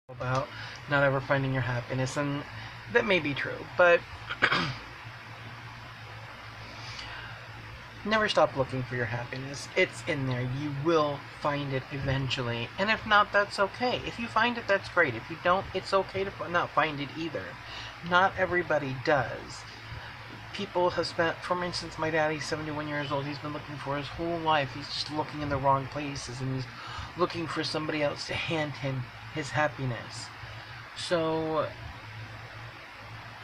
about not ever finding your happiness, and that may be true, but never stop looking for your happiness. It's in there. You will find it eventually. And if not, that's okay. If you find it, that's great. If you don't, it's okay to not find it either. Not everybody does. People have spent, for instance, my daddy's 71 years old. He's been looking for his whole life. He's just looking in the wrong places, and he's looking for somebody else to hand him his happiness. So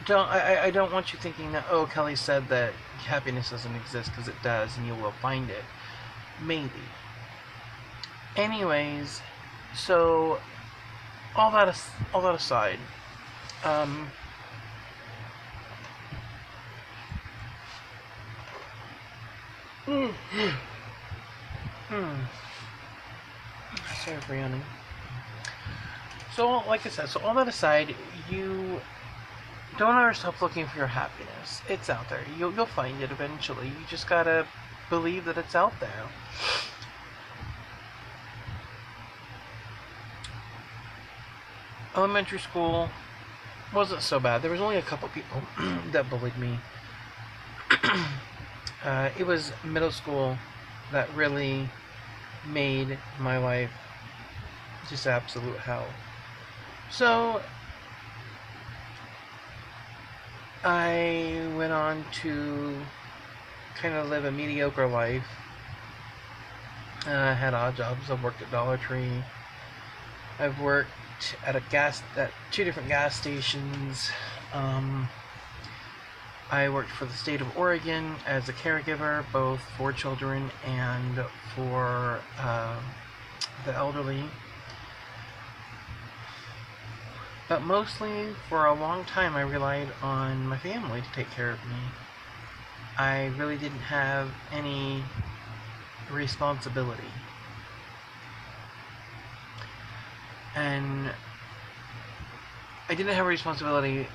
I don't want you thinking that, oh, Kelly said that happiness doesn't exist, because it does, and you will find it. Maybe. Anyways, so all that aside, um, sorry for yawning. So, like I said, so all that aside, you don't ever stop looking for your happiness. It's out there. You'll find it eventually. You just gotta believe that it's out there. Elementary school wasn't so bad. There was only a couple people that bullied me. It was middle school that really made my life just absolute hell. So I went on to kind of live a mediocre life. I had odd jobs. I've worked at Dollar Tree. I've worked at two different gas stations. I worked for the state of Oregon as a caregiver, both for children and for the elderly. But mostly, for a long time, I relied on my family to take care of me. I really didn't have any responsibility. And I didn't have a responsibility,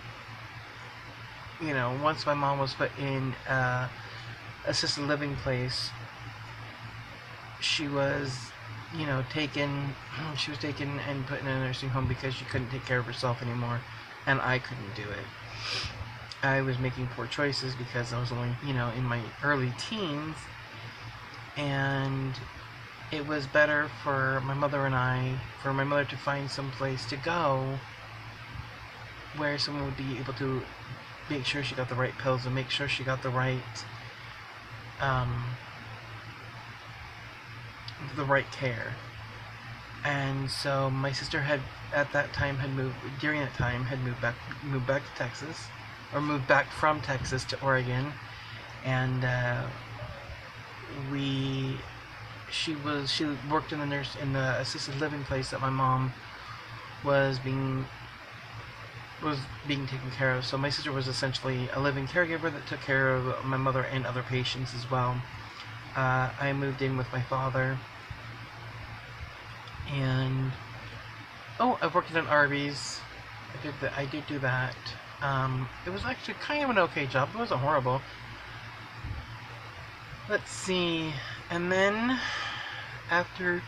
once my mom was put in assisted living place. She was, taken and put in a nursing home because she couldn't take care of herself anymore, and I couldn't do it. I was making poor choices because I was only, in my early teens, and it was better for my mother to find some place to go where someone would be able to make sure she got the right pills and make sure she got the right care. And so my sister had moved back to Texas, or moved back from Texas to Oregon, and she worked in the assisted living place that my mom was being taken care of. So my sister was essentially a living caregiver that took care of my mother and other patients as well. I moved in with my father, and I've worked at an Arby's. I did do that. It was actually kind of an okay job. It wasn't horrible. Let's see. And then after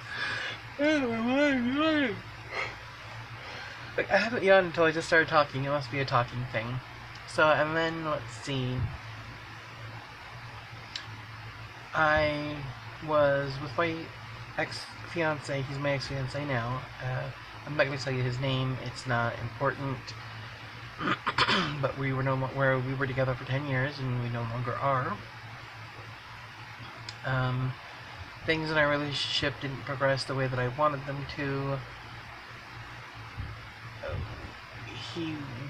I haven't yawned until I just started talking. It must be a talking thing. So, and then let's see. I was with my ex-fiance. He's my ex-fiance now. I'm not going to tell you his name. It's not important. But we were together for 10 years, and we no longer are. Things in our relationship didn't progress the way that I wanted them to.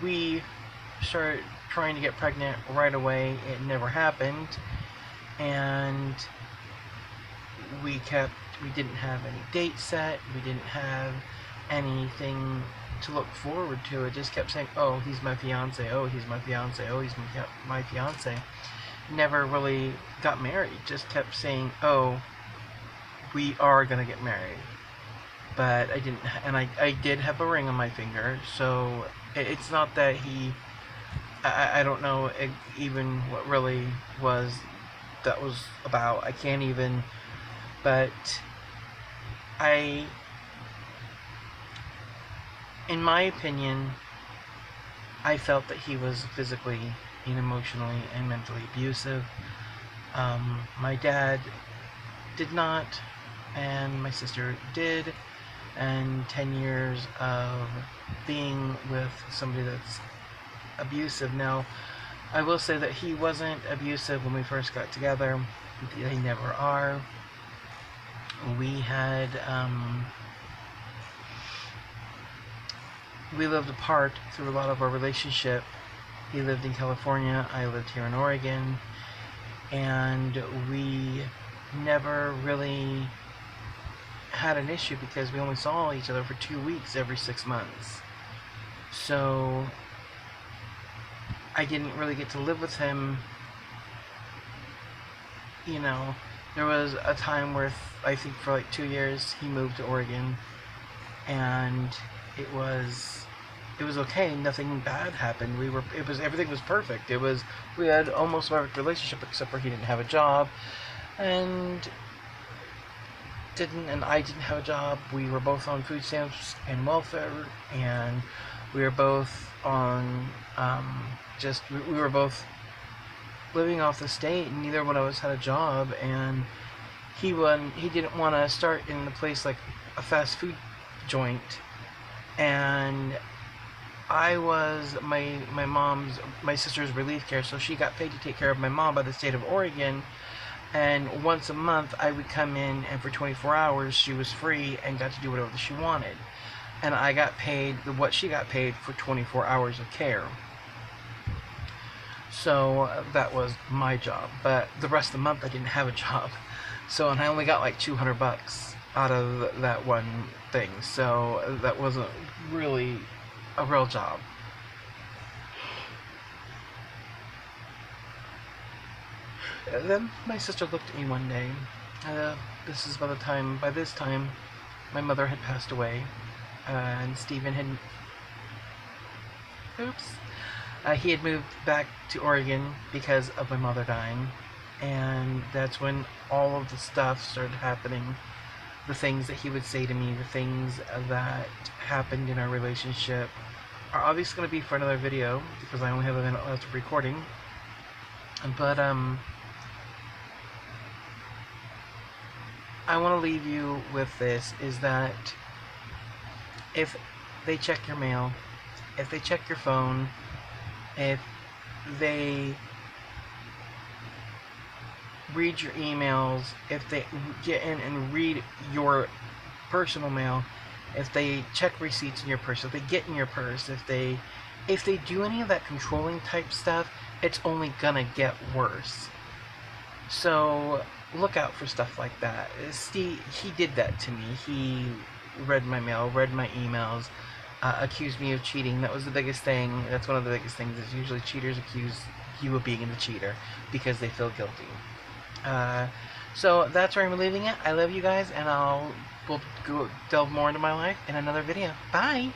We started trying to get pregnant right away. It never happened, and we didn't have any dates set. We didn't have anything to look forward to. It just kept saying, oh, he's my fiance, oh, he's my fiance, oh, he's my fiance. Never really got married. Just kept saying, oh, we are gonna get married. But I didn't, and I did have a ring on my finger, so it's not that I don't know even what really that was about. I can't even, but in my opinion, I felt that he was physically and emotionally and mentally abusive. My dad did not, and my sister did, and 10 years of being with somebody that's abusive. Now, I will say that he wasn't abusive when we first got together. They never are. We had, we lived apart through a lot of our relationship. He lived in California, I lived here in Oregon, and we never really had an issue because we only saw each other for 2 weeks every 6 months. So I didn't really get to live with him. You know, there was a time where I think for like 2 years he moved to Oregon, and it was okay. Nothing bad happened. Everything was perfect. We had almost a perfect relationship, except for he didn't have a job, and I didn't have a job. We were both on food stamps and welfare, and we were both on we were both living off the state, and neither one of us had a job. And he didn't want to start in a place like a fast food joint, and I was my sister's relief care, so she got paid to take care of my mom by the state of Oregon. And once a month I would come in, and for 24 hours she was free and got to do whatever she wanted. And I got paid what she got paid for 24 hours of care. So that was my job. But the rest of the month I didn't have a job. So, and I only got like $200 out of that one thing. So that wasn't really a real job. And then my sister looked at me one day. By this time, my mother had passed away, and Stephen he had moved back to Oregon because of my mother dying, and that's when all of the stuff started happening. The things that he would say to me, the things that happened in our relationship, are obviously going to be for another video because I only have a minute left of recording. But I want to leave you with this, is that if they check your mail, if they check your phone, if they read your emails, if they get in and read your personal mail, if they check receipts in your purse, if they get in your purse, if they do any of that controlling type stuff, it's only gonna get worse. So look out for stuff like that. Steve, he did that to me. He read my mail, read my emails, accused me of cheating. That was the biggest thing. That's one of the biggest things, is usually cheaters accuse you of being the cheater because they feel guilty. So that's where I'm leaving it. I love you guys, and we'll go delve more into my life in another video. Bye!